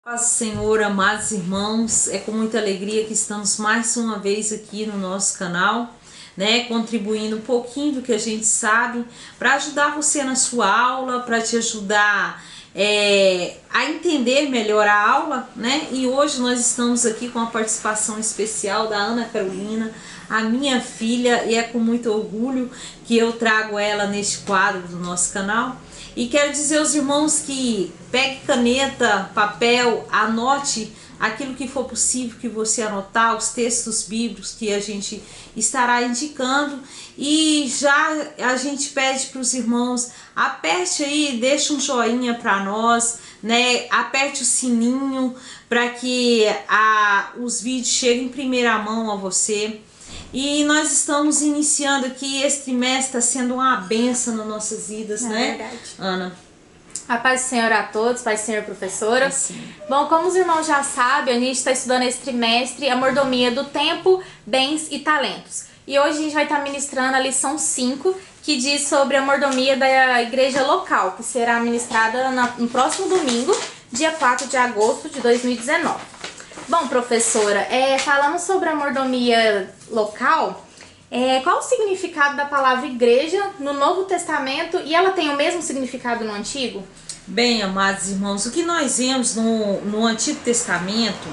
Paz do Senhor, amados irmãos, é com muita alegria que estamos mais uma vez aqui no nosso canal, contribuindo um pouquinho do que a gente sabe para ajudar você na sua aula, para te ajudar a entender melhor a aula, E hoje nós estamos aqui com a participação especial da Ana Carolina, a minha filha, e é com muito orgulho que eu trago ela neste quadro do nosso canal. E quero dizer aos irmãos que pegue caneta, papel, anote aquilo que for possível que você anotar, os textos bíblicos que a gente estará indicando. E já a gente pede para os irmãos, aperte aí, deixa um joinha para nós, aperte o sininho para que os vídeos cheguem em primeira mão a você. E nós estamos iniciando aqui, esse trimestre está sendo uma benção nas nossas vidas, Verdade. Ana? A paz do Senhor a todos, paz do Senhor, professora. Sim. Bom, como os irmãos já sabem, a gente está estudando esse trimestre a mordomia do tempo, bens e talentos. E hoje a gente vai estar ministrando a lição 5, que diz sobre a mordomia da igreja local, que será ministrada no próximo domingo, dia 4 de agosto de 2019. Bom, professora, falando sobre a mordomia local, qual o significado da palavra igreja no Novo Testamento, e ela tem o mesmo significado no Antigo? Bem, amados irmãos, o que nós vemos no Antigo Testamento,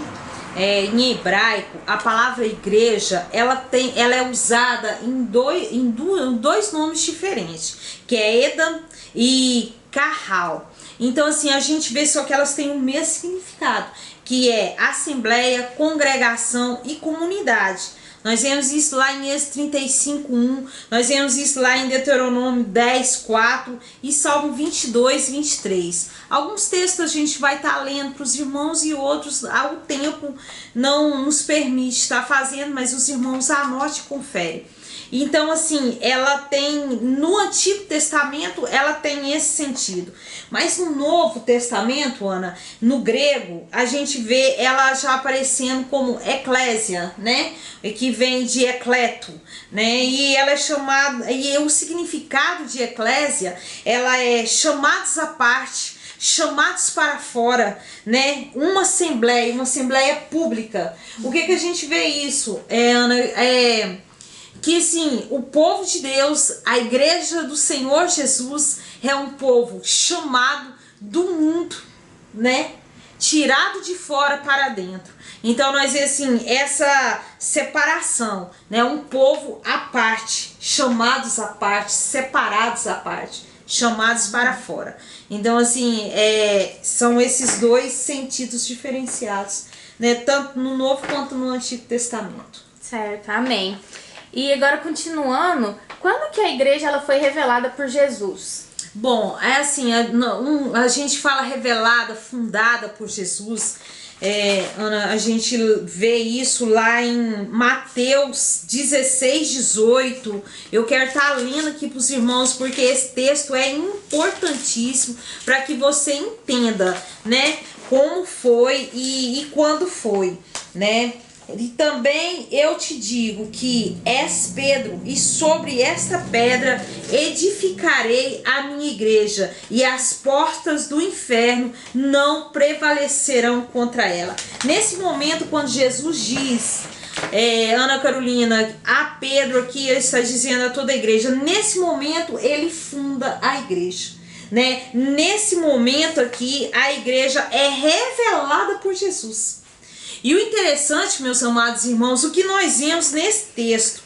em hebraico, a palavra igreja, ela é usada em dois nomes diferentes, que é Edom e Carral. Então, assim, a gente vê só que elas têm o mesmo significado, que é assembleia, congregação e comunidade. Nós vemos isso lá em Êxodo 35:1, nós vemos isso lá em Deuteronômio 10:4 e Salmo 22:23. Alguns textos a gente vai estar lendo para os irmãos e outros o tempo não nos permite estar fazendo, mas os irmãos anotem e conferem. Então, assim, ela tem, no Antigo Testamento, ela tem esse sentido. Mas no Novo Testamento, Ana, no grego, a gente vê ela já aparecendo como eclésia, Que vem de ecleto, E ela é chamada, e o significado de eclésia, ela é chamados à parte, chamados para fora, uma assembleia pública. O que a gente vê isso, Ana? Que assim, o povo de Deus, a igreja do Senhor Jesus, é um povo chamado do mundo, Tirado de fora para dentro. Então nós vemos assim, essa separação, um povo à parte, chamados à parte, separados à parte, chamados para fora. Então assim, são esses dois sentidos diferenciados, tanto no Novo quanto no Antigo Testamento. Certo, amém. E agora, continuando, quando que a igreja ela foi revelada por Jesus? Bom, a gente fala revelada, fundada por Jesus. Ana, a gente vê isso lá em Mateus 16:18. Eu quero estar lendo aqui para os irmãos, porque esse texto é importantíssimo para que você entenda, como foi e quando foi, E também eu te digo que és Pedro, e sobre esta pedra edificarei a minha igreja, e as portas do inferno não prevalecerão contra ela. Nesse momento, quando Jesus diz, Ana Carolina, a Pedro aqui, ele está dizendo a toda a igreja, nesse momento ele funda a igreja. Nesse momento aqui, a igreja é revelada por Jesus. E o interessante, meus amados irmãos, o que nós vemos nesse texto,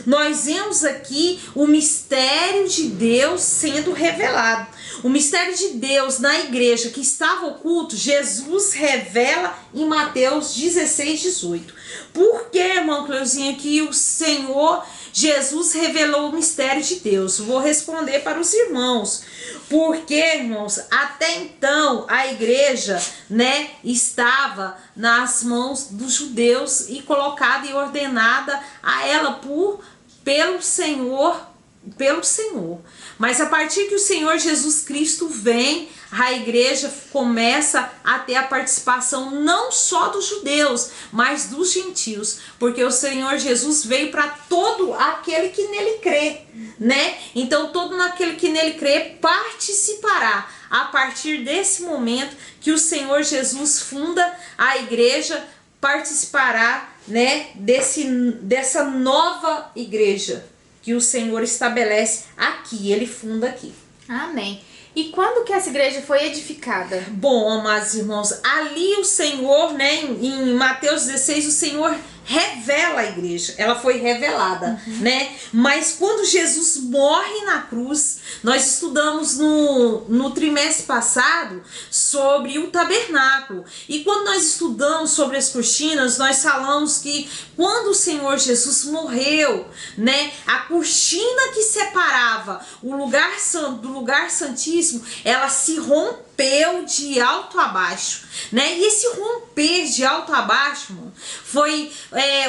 Nós vemos aqui o mistério de Deus sendo revelado. O mistério de Deus na igreja que estava oculto, Jesus revela em Mateus 16:18. Por que, irmão Cleuzinha, que o Senhor Jesus revelou o mistério de Deus? Vou responder para os irmãos. Porque, irmãos, até então a igreja, estava nas mãos dos judeus e colocada e ordenada a ela pelo Senhor. Mas a partir que o Senhor Jesus Cristo vem, a igreja começa a ter a participação não só dos judeus, mas dos gentios, porque o Senhor Jesus veio para todo aquele que nele crê, né? Então todo aquele que nele crê participará a partir desse momento que o Senhor Jesus funda a igreja, participará, né, dessa nova igreja que o Senhor estabelece aqui, ele funda aqui. Amém. E quando que essa igreja foi edificada? Bom, amados irmãos, ali o Senhor, né, em Mateus 16, o Senhor revela a igreja, ela foi revelada, né? Mas quando Jesus morre na cruz, nós estudamos no trimestre passado sobre o tabernáculo, e quando nós estudamos sobre as cortinas, nós falamos que quando o Senhor Jesus morreu, né, a cortina que separava o lugar santo do lugar santíssimo, ela se rompeu de alto a baixo, né? E esse romper de alto a baixo, mano, foi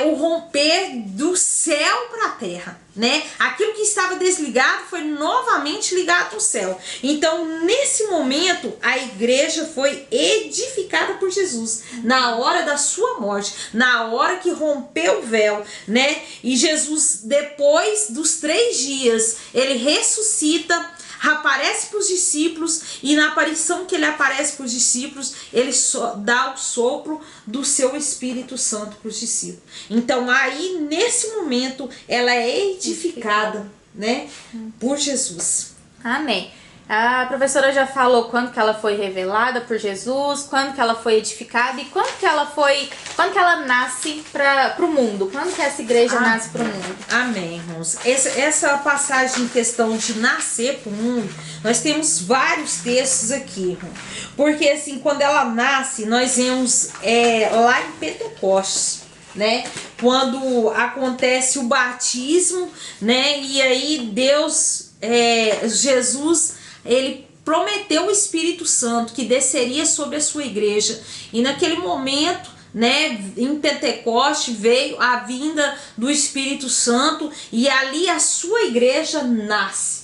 o romper do céu para a terra, né? Aquilo que estava desligado foi novamente ligado ao céu. Então, nesse momento, a igreja foi edificada por Jesus, na hora da sua morte, na hora que rompeu o véu, né? E Jesus, depois dos 3 dias, ele ressuscita, aparece para os discípulos, e na aparição que ele aparece para os discípulos, ele dá o sopro do seu Espírito Santo para os discípulos. Então aí nesse momento ela é edificada, né, por Jesus. Amém. A professora já falou quando que ela foi revelada por Jesus, quando que ela foi edificada e quando que ela nasce para o mundo, quando que essa igreja nasce para o mundo. Amém, irmãos. Essa passagem em questão de nascer para o mundo, nós temos vários textos aqui, irmão. Porque assim, quando ela nasce, nós vemos lá em Pentecostes, né, quando acontece o batismo, né, e aí Jesus, ele prometeu o Espírito Santo que desceria sobre a sua igreja, e naquele momento, né, em Pentecoste veio a vinda do Espírito Santo, e ali a sua igreja nasce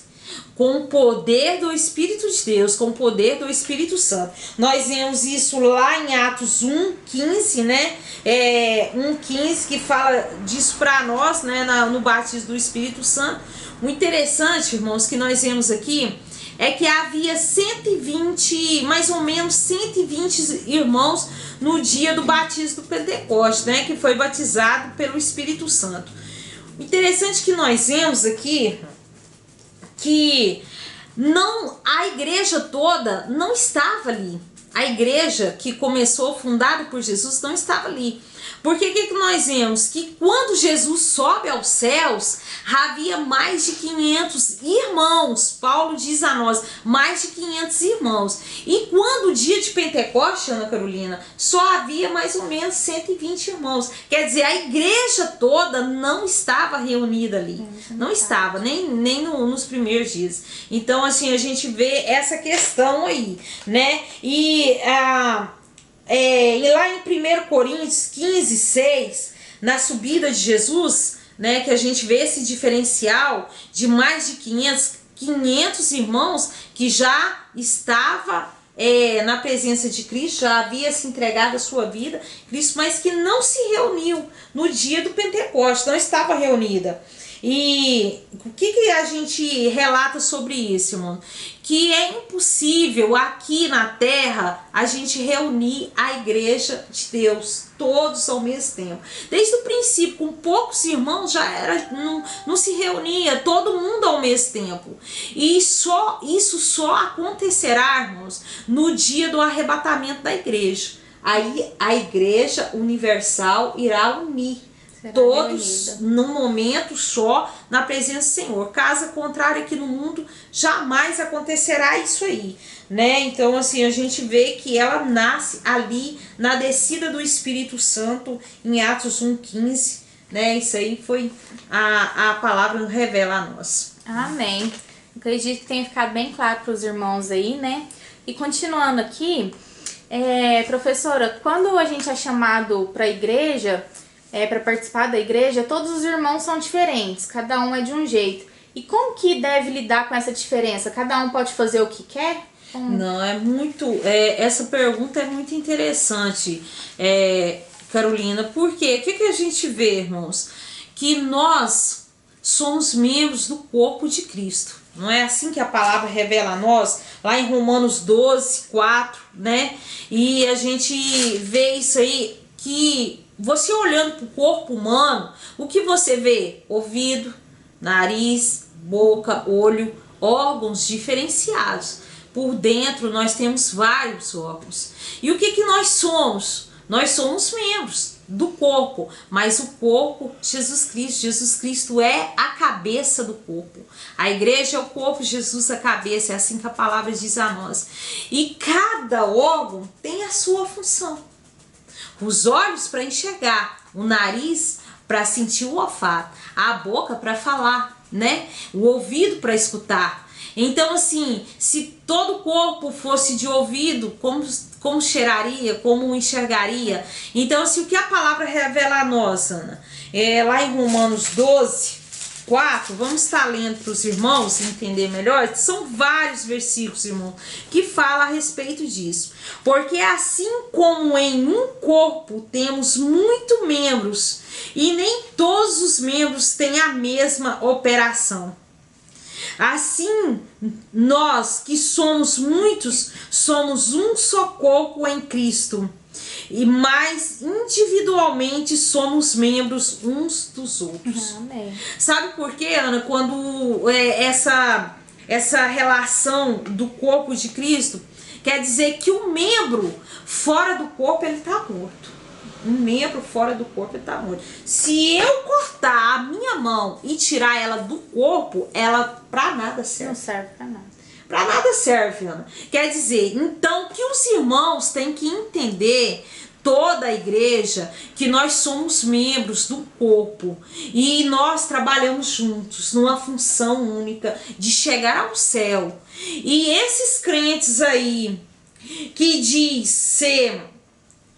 com o poder do Espírito de Deus, com o poder do Espírito Santo. Nós vemos isso lá em Atos 1:15, né? 1:15, que fala disso para nós, né, no batismo do Espírito Santo. O interessante, irmãos, que nós vemos aqui é que havia 120, mais ou menos 120 irmãos no dia do batismo do Pentecoste, né, que foi batizado pelo Espírito Santo. O interessante que nós vemos aqui que a igreja toda não estava ali. A igreja que começou, fundada por Jesus, não estava ali. Porque o que nós vemos? Que quando Jesus sobe aos céus, havia mais de 500 irmãos. Paulo diz a nós, mais de 500 irmãos. E quando o dia de Pentecoste, Ana Carolina, só havia mais ou menos 120 irmãos. Quer dizer, a igreja toda não estava reunida ali. Não estava, nem nos primeiros dias. Então, assim, a gente vê essa questão aí, né? E lá em 1 Coríntios 15:6, na subida de Jesus, né, que a gente vê esse diferencial de mais de 500 irmãos que já estava na presença de Cristo, já havia se entregado a sua vida a Cristo, mas que não se reuniu no dia do Pentecostes, não estava reunida. E o que a gente relata sobre isso, irmão? Que é impossível aqui na terra a gente reunir a igreja de Deus, todos ao mesmo tempo. Desde o princípio, com poucos irmãos, não se reunia todo mundo ao mesmo tempo. E isso só acontecerá, irmãos, no dia do arrebatamento da igreja. Aí a igreja universal irá unir todos num momento só na presença do Senhor. Caso contrário, aqui no mundo jamais acontecerá isso aí, né? Então, assim, a gente vê que ela nasce ali na descida do Espírito Santo em Atos 1:15, né? Isso aí foi a palavra revela a nós. Amém. Acredito que tenha ficado bem claro para os irmãos aí, né? E continuando aqui, professora, quando a gente é chamado para a igreja, para participar da igreja, todos os irmãos são diferentes, cada um é de um jeito. E como que deve lidar com essa diferença? Cada um pode fazer o que quer? Não, é muito. Essa pergunta é muito interessante, Carolina. Por quê? O que a gente vê, irmãos? Que nós somos membros do corpo de Cristo. Não é assim que a palavra revela a nós? Lá em Romanos 12, 4, né? E a gente vê isso aí, que você olhando para o corpo humano, o que você vê? Ouvido, nariz, boca, olho, órgãos diferenciados. Por dentro nós temos vários órgãos. E o que nós somos? Nós somos membros do corpo, mas o corpo, Jesus Cristo é a cabeça do corpo. A igreja é o corpo, Jesus a cabeça, é assim que a palavra diz a nós. E cada órgão tem a sua função. Os olhos para enxergar, o nariz para sentir o olfato, a boca para falar, né? O ouvido para escutar. Então, assim, se todo o corpo fosse de ouvido, como cheiraria, como enxergaria? Então, assim, o que a palavra revela a nós, Ana? Lá em Romanos 12, 4, vamos estar lendo para os irmãos entender melhor. São vários versículos, irmão, que falam a respeito disso. Porque assim como em um corpo temos muitos membros, e nem todos os membros têm a mesma operação. Assim, nós que somos muitos, somos um só corpo em Cristo. E mais individualmente somos membros uns dos outros. Amém. Sabe por quê, Ana? Quando essa relação do corpo de Cristo quer dizer que o membro fora do corpo ele está morto. Um membro fora do corpo está morto. Se eu cortar a minha mão e tirar ela do corpo, ela para nada serve. Não serve para nada. Para nada serve, Ana. Quer dizer, então, que os irmãos têm que entender, toda a igreja, que nós somos membros do corpo e nós trabalhamos juntos numa função única de chegar ao céu. E esses crentes aí que diz ser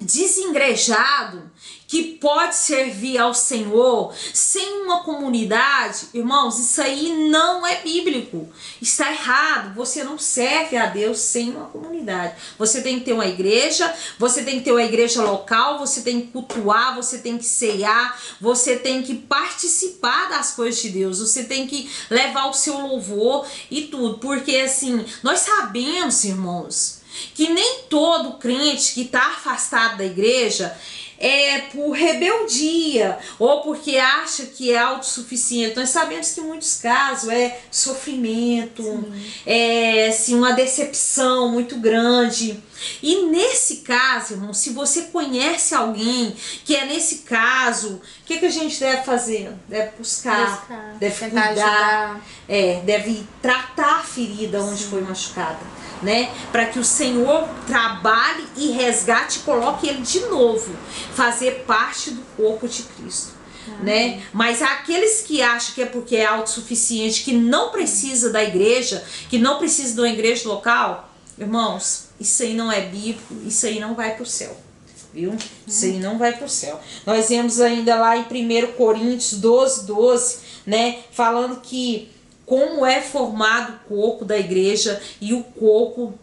desengrejado, que pode servir ao Senhor sem uma comunidade, irmãos, isso aí não é bíblico, está errado. Você não serve a Deus sem uma comunidade. Você tem que ter uma igreja, você tem que ter uma igreja local, você tem que cultuar, você tem que ceiar, você tem que participar das coisas de Deus, você tem que levar o seu louvor e tudo, porque assim, nós sabemos, irmãos, que nem todo crente que está afastado da igreja é por rebeldia ou porque acha que é autossuficiente. Nós sabemos que em muitos casos é sofrimento, é assim, uma decepção muito grande. E nesse caso, irmão, se você conhece alguém que é nesse caso, o que a gente deve fazer? Deve buscar, deve cuidar, deve tratar a ferida onde foi machucada, né? Para que o Senhor trabalhe e resgate e coloque ele de novo, fazer parte do corpo de Cristo, né? Mas aqueles que acham que é porque é autossuficiente, que não precisa da igreja, que não precisa de uma igreja local, irmãos, isso aí não é bíblico, isso aí não vai para o céu, viu? Isso aí não vai para o céu. Nós vemos ainda lá em 1 Coríntios 12, 12, né? Falando que como é formado o corpo da igreja e o corpo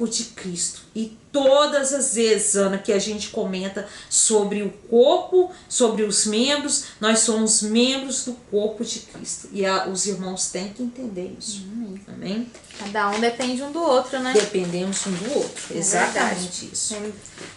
de Cristo. E todas as vezes, Ana, que a gente comenta sobre o corpo, sobre os membros, nós somos membros do corpo de Cristo. E os irmãos têm que entender isso. Amém? Cada um depende um do outro, né? Dependemos um do outro. Exatamente isso.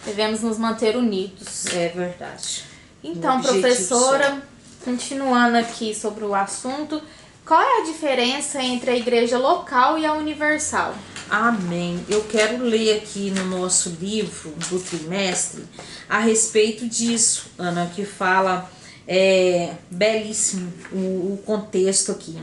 Devemos nos manter unidos. É verdade. Então, professora, continuando aqui sobre o assunto, qual é a diferença entre a igreja local e a universal? Amém. Eu quero ler aqui no nosso livro do trimestre a respeito disso, Ana, que fala belíssimo o contexto aqui.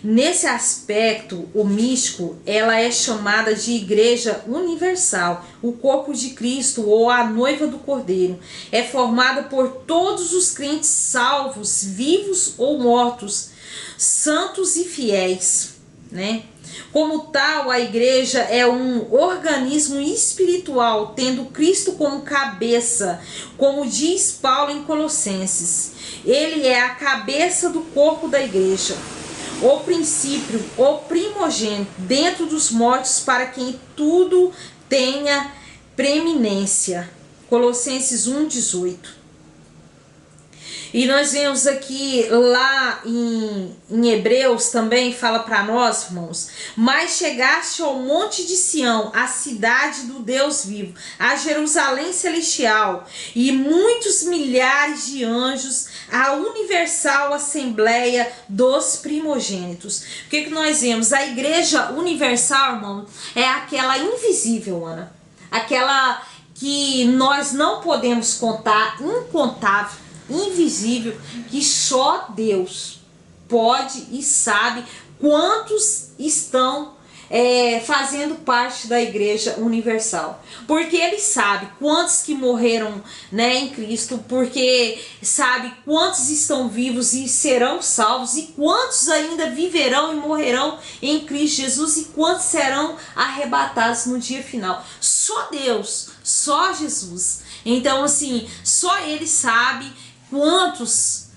Nesse aspecto, o místico, ela é chamada de igreja universal, o corpo de Cristo ou a noiva do Cordeiro. É formada por todos os crentes salvos, vivos ou mortos, santos e fiéis, né? Como tal, a igreja é um organismo espiritual, tendo Cristo como cabeça, como diz Paulo em Colossenses. Ele é a cabeça do corpo da igreja. o princípio, o primogênito, dentro dos mortos, para quem tudo tenha preeminência. Colossenses 1:18. E nós vemos aqui, lá em Hebreus também fala para nós, irmãos: mas chegaste ao monte de Sião, a cidade do Deus vivo, a Jerusalém celestial, e muitos milhares de anjos, a universal assembleia dos primogênitos. O que nós vemos? A igreja universal, irmão, é aquela invisível, Ana. Aquela que nós não podemos contar, incontável, invisível, que só Deus pode e sabe quantos estão fazendo parte da igreja universal, porque ele sabe quantos que morreram, né, em Cristo, porque sabe quantos estão vivos e serão salvos, e quantos ainda viverão e morrerão em Cristo Jesus, e quantos serão arrebatados no dia final. Só Deus, só Jesus. Então, assim, só ele sabe quantos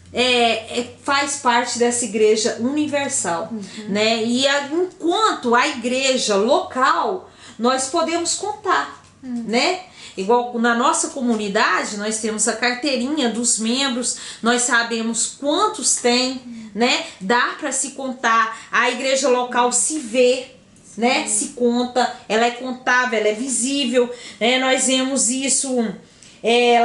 faz parte dessa igreja universal, né? E enquanto a igreja local, nós podemos contar, né? Igual na nossa comunidade, nós temos a carteirinha dos membros, nós sabemos quantos tem, né? Dá para se contar. A igreja local se vê, né? Se conta, ela é contável, ela é visível, né? Nós vemos isso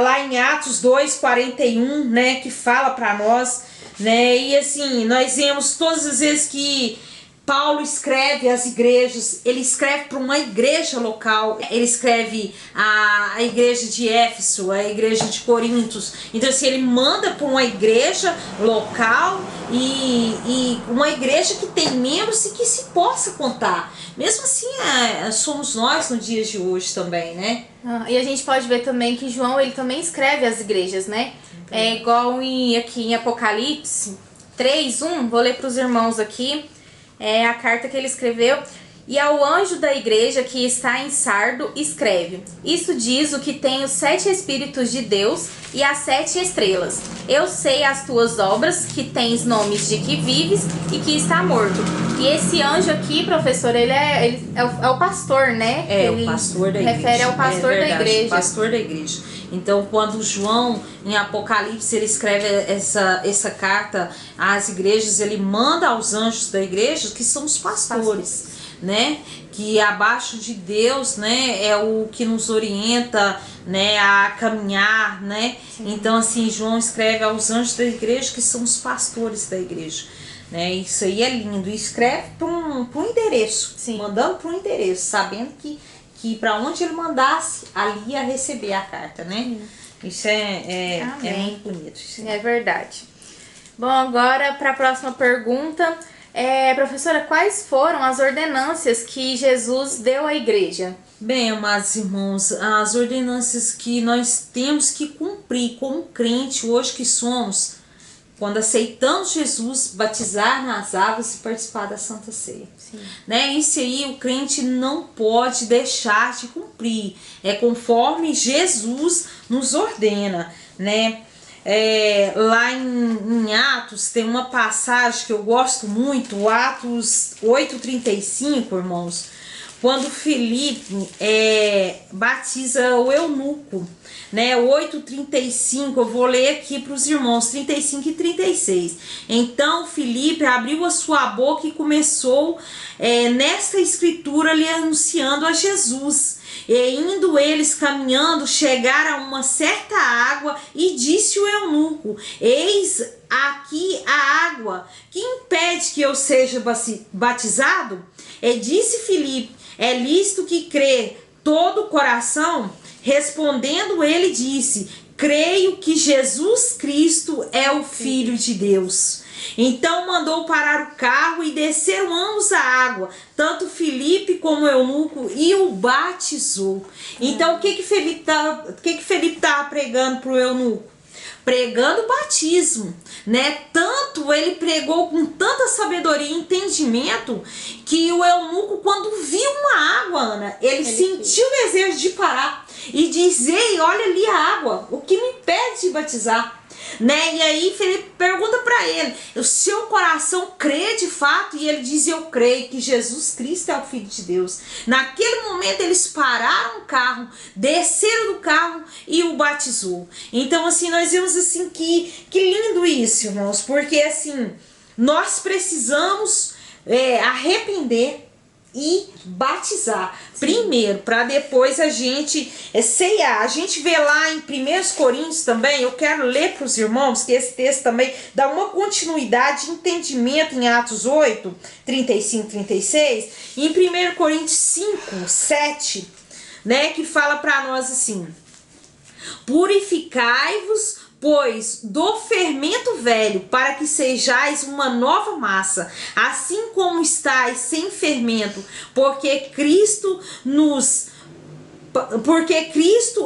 lá em Atos 2:41, né, que fala para nós, né, e assim, nós vemos todas as vezes que Paulo escreve às igrejas, ele escreve para uma igreja local, ele escreve a igreja de Éfeso, a igreja de Corintos. Então, assim, ele manda para uma igreja local e uma igreja que tem membros e que se possa contar. Mesmo assim, somos nós no dia de hoje também, né? E a gente pode ver também que João, ele também escreve às igrejas, né? É igual aqui em Apocalipse 3:1, vou ler para os irmãos aqui. É a carta que ele escreveu. E ao anjo da igreja que está em Sardo, escreve: isso diz o que tem os 7 Espíritos de Deus e as 7 estrelas. Eu sei as tuas obras, que tens nomes de que vives e que está morto. E esse anjo aqui, professor, ele é o pastor, né? O pastor da igreja. Refere ao pastor da igreja. O pastor da igreja. Então, quando João, em Apocalipse, ele escreve essa carta às igrejas, ele manda aos anjos da igreja, que são os pastores, né? Que abaixo de Deus, né, é o que nos orienta, né, a caminhar, né? Sim. Então, assim, João escreve aos anjos da igreja, que são os pastores da igreja. Né, isso aí é lindo. E escreve para um endereço. Sim. Mandando para um endereço, sabendo que para onde ele mandasse, ali ia receber a carta, né? Isso é muito bonito. Isso. É verdade. Bom, agora para a próxima pergunta. Professora, quais foram as ordenâncias que Jesus deu à igreja? Bem, amados irmãos, as ordenâncias que nós temos que cumprir como crente hoje que somos, quando aceitamos Jesus, batizar nas águas e participar da Santa Ceia. Né? Isso aí o crente não pode deixar de cumprir. É conforme Jesus nos ordena, né? Lá em Atos tem uma passagem que eu gosto muito, Atos 8:35, irmãos, quando Filipe batiza o eunuco, né? 8:35, eu vou ler aqui para os irmãos, 35 e 36. Então Filipe abriu a sua boca e começou nesta escritura lhe anunciando a Jesus. E indo eles caminhando, chegaram a uma certa água, e disse o eunuco: eis aqui a água, que impede que eu seja batizado? E disse Filipe: é lícito que crê todo o coração? Respondendo ele disse: creio que Jesus Cristo é o Filho de Deus. Então mandou parar o carro e desceram ambos a água, tanto Filipe como o eunuco, e o batizou. Então o que Filipe estava pregando para o eunuco? Pregando o batismo, né? Tanto ele pregou com tanta sabedoria e entendimento que o eunuco, quando viu uma água, Ana, ele sentiu o desejo de parar e dizer: olha ali a água, o que me impede de batizar? né? E aí Felipe pergunta para ele, o seu coração crê de fato? E ele diz, eu creio que Jesus Cristo é o Filho de Deus. Naquele momento eles pararam o carro, desceram do carro e o batizou. Então assim, nós vemos assim que lindo isso, irmãos, porque assim, nós precisamos arrepender e batizar primeiro, para depois a gente ceiar. A gente vê lá em 1 Coríntios também, eu quero ler para os irmãos, que esse texto também dá uma continuidade de entendimento em Atos 8, 35, 36, e em 1 Coríntios 5, 7, né, que fala para nós assim, purificai-vos, pois, do fermento velho, para que sejais uma nova massa, assim como estáis sem fermento, porque Cristo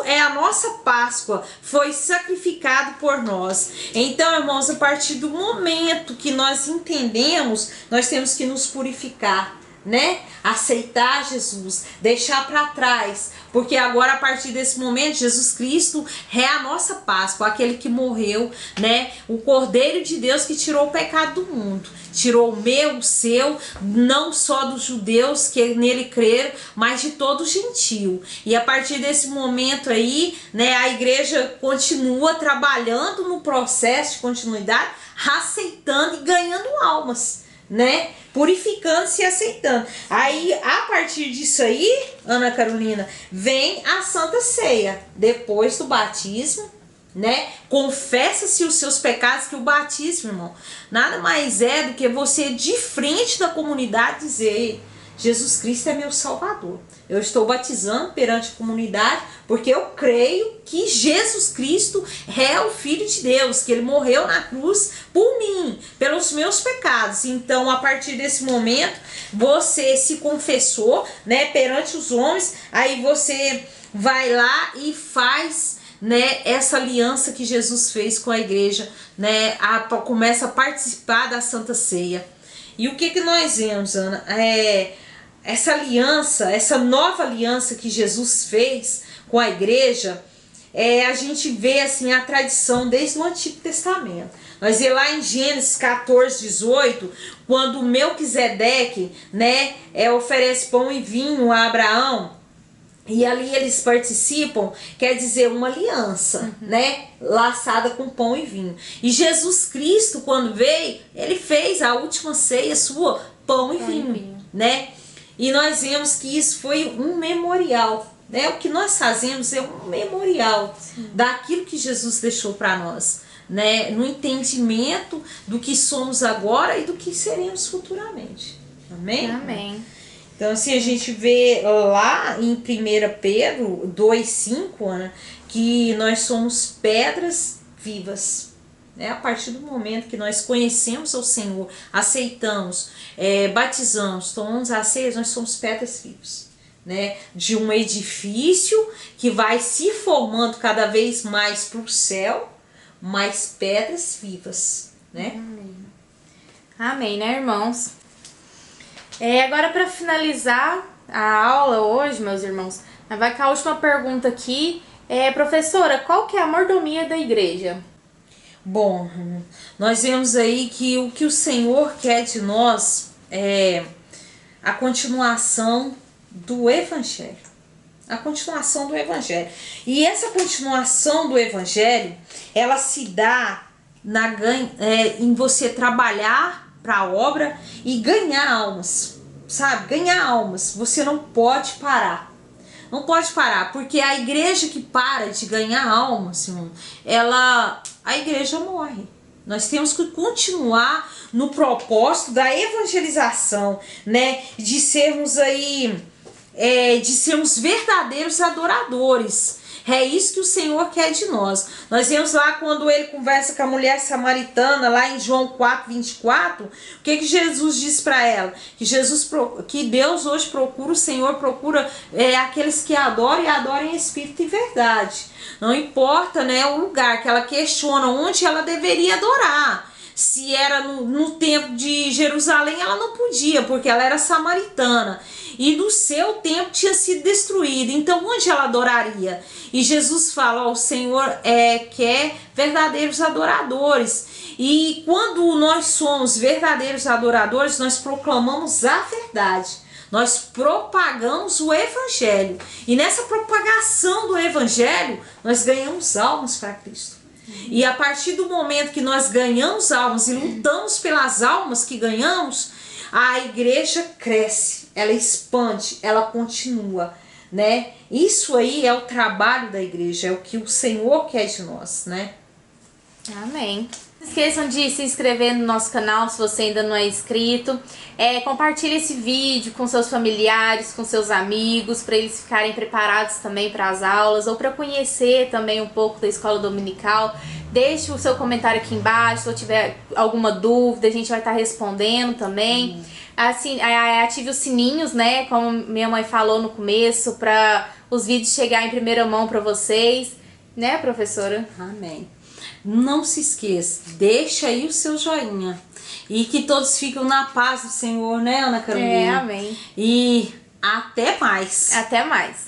é a nossa Páscoa, foi sacrificado por nós. Então, irmãos, a partir do momento que nós entendemos, nós temos que nos purificar, né? Aceitar Jesus, deixar para trás, porque agora a partir desse momento Jesus Cristo é a nossa Páscoa, aquele que morreu, né? O Cordeiro de Deus que tirou o pecado do mundo, tirou o meu, o seu, não só dos judeus que nele creram, mas de todo gentio. E a partir desse momento aí, né, a igreja continua trabalhando no processo de continuidade, aceitando e ganhando almas, né? Purificando-se e aceitando. Aí, a partir disso aí, Ana Carolina, vem a Santa Ceia, depois do batismo, né? Confessa-se os seus pecados, que o batismo, irmão, nada mais é do que você de frente da comunidade dizer, Jesus Cristo é meu Salvador. Eu estou batizando perante a comunidade porque eu creio que Jesus Cristo é o Filho de Deus, que ele morreu na cruz por mim, pelos meus pecados. Então, a partir desse momento, você se confessou, né, perante os homens, aí você vai lá e faz, né, essa aliança que Jesus fez com a igreja, né, começa a participar da Santa Ceia. E o que nós vemos, Ana? Essa aliança, essa nova aliança que Jesus fez com a igreja, a gente vê assim a tradição desde o Antigo Testamento. Nós vemos lá em Gênesis 14, 18, quando Melquisedeque, né, oferece pão e vinho a Abraão, e ali eles participam, quer dizer, uma aliança, né, laçada com pão e vinho. E Jesus Cristo, quando veio, ele fez a última ceia sua, pão e vinho, né? E nós vemos que isso foi um memorial, né? O que nós fazemos é um memorial daquilo que Jesus deixou para nós, né? No entendimento do que somos agora e do que seremos futuramente. Amém? Amém. Então, assim, a gente vê lá em 1 Pedro 2,5, né, que nós somos pedras vivas. Né? A partir do momento que nós conhecemos o Senhor, aceitamos, batizamos, tomamos a ceia, nós somos pedras vivas, né? De um edifício que vai se formando cada vez mais para o céu, mais pedras vivas, né? Amém. Amém, né, irmãos? Agora, para finalizar a aula hoje, meus irmãos, vai com a última pergunta aqui. Professora, qual que é a mordomia da igreja? Bom, nós vemos aí que o que o Senhor quer de nós é a continuação do Evangelho. A continuação do Evangelho. E essa continuação do Evangelho, ela se dá em você trabalhar para a obra e ganhar almas, sabe? Ganhar almas. Você não pode parar. Não pode parar, porque a igreja que para de ganhar almas, irmão, a igreja morre. Nós temos que continuar no propósito da evangelização, né? De sermos verdadeiros adoradores. É isso que o Senhor quer de nós. Nós vemos lá quando ele conversa com a mulher samaritana, lá em João 4:24, o que Jesus diz para ela? Que Deus hoje procura, o Senhor procura aqueles que adoram e adoram em espírito e verdade. Não importa, né, o lugar que ela questiona onde ela deveria adorar. Se era no templo de Jerusalém, ela não podia, porque ela era samaritana. E no seu templo tinha sido destruído. Então, onde ela adoraria? E Jesus fala, ó, o Senhor quer verdadeiros adoradores. E quando nós somos verdadeiros adoradores, nós proclamamos a verdade. Nós propagamos o Evangelho. E nessa propagação do Evangelho, nós ganhamos almas para Cristo. E a partir do momento que nós ganhamos almas e lutamos pelas almas que ganhamos, a igreja cresce, ela expande, ela continua, né? Isso aí é o trabalho da igreja, é o que o Senhor quer de nós, né? Amém. Não esqueçam de se inscrever no nosso canal se você ainda não é inscrito. Compartilhe esse vídeo com seus familiares, com seus amigos, para eles ficarem preparados também para as aulas ou para conhecer também um pouco da escola dominical. Deixe o seu comentário aqui embaixo, se eu tiver alguma dúvida, a gente vai estar respondendo também. Assim, ative os sininhos, né, como minha mãe falou no começo, para os vídeos chegarem em primeira mão para vocês, né, professora? Amém. Não se esqueça, deixa aí o seu joinha. E que todos fiquem na paz do Senhor, né, Ana Carolina? Amém. E até mais. Até mais.